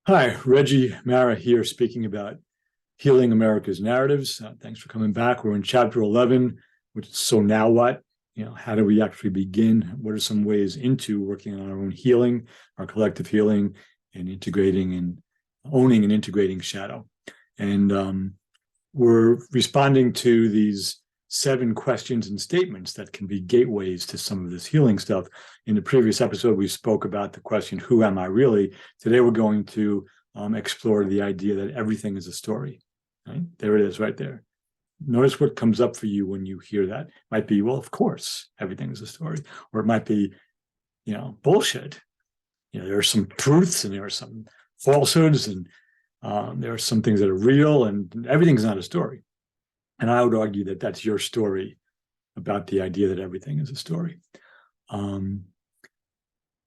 Hi, Reggie Mara here speaking about Healing America's Narratives. Thanks for coming back. We're in chapter 11, which is So Now What? How do we actually begin? What are some ways into working on our own healing, our collective healing, and integrating and owning and integrating shadow? And we're responding to these 7 questions and statements that can be gateways to some of this healing stuff. In the previous episode, we spoke about the question, who am I really? Today, we're going to explore the idea that everything is a story. Right? There it is right there. Notice what comes up for you when you hear that. It might be, well, of course, everything is a story. Or it might be, bullshit. There are some truths and there are some falsehoods and there are some things that are real and everything's not a story. And I would argue that that's your story about the idea that everything is a story.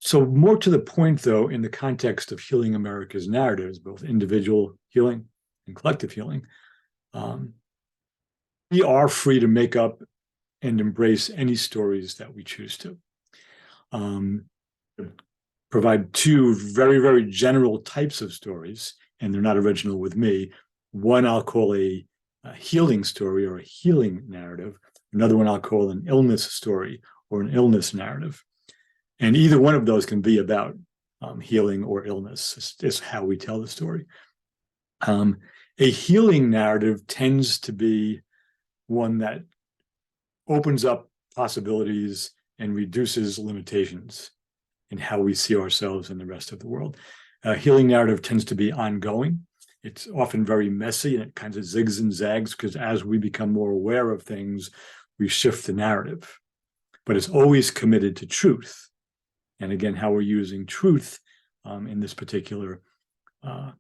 So more to the point, though, in the context of Healing America's Narratives, both individual healing and collective healing, we are free to make up and embrace any stories that we choose to. Provide 2 very, very general types of stories, and they're not original with me. One I'll call a healing story or a healing narrative. Another one I'll call an illness story or an illness narrative. And either one of those can be about healing or illness. It's how we tell the story. A healing narrative tends to be one that opens up possibilities and reduces limitations in how we see ourselves and the rest of the world. A healing narrative tends to be ongoing. It's often very messy and it kind of zigs and zags because as we become more aware of things, we shift the narrative. But it's always committed to truth. And again, how we're using truth in this particular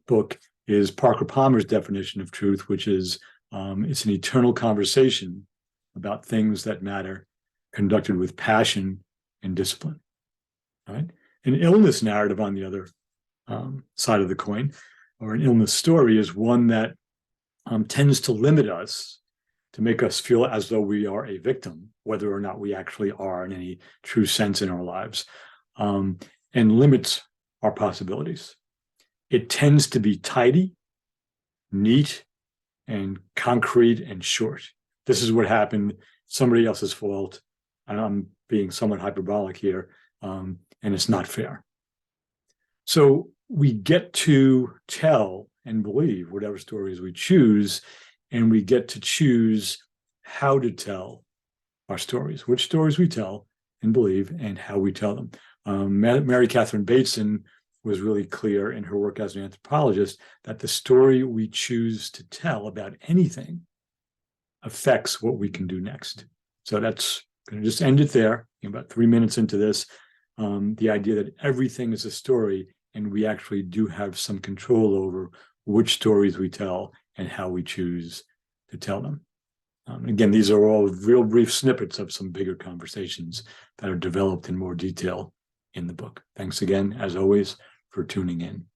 book is Parker Palmer's definition of truth, which is it's an eternal conversation about things that matter, conducted with passion and discipline. All right? An illness narrative, on the other side of the coin, or an illness story, is one that tends to limit us, to make us feel as though we are a victim, whether or not we actually are in any true sense in our lives, and limits our possibilities. It tends to be tidy, neat, and concrete and short. This is what happened, somebody else's fault, and I'm being somewhat hyperbolic here, and it's not fair. So we get to tell and believe whatever stories we choose, and we get to choose how to tell our stories, which stories we tell and believe, and how we tell them. Mary Catherine Bateson was really clear in her work as an anthropologist that the story we choose to tell about anything affects what we can do next. So that's going to just end it there. About 3 minutes into this, the idea that everything is a story and we actually do have some control over which stories we tell and how we choose to tell them. Again, these are all real brief snippets of some bigger conversations that are developed in more detail in the book. Thanks again, as always, for tuning in.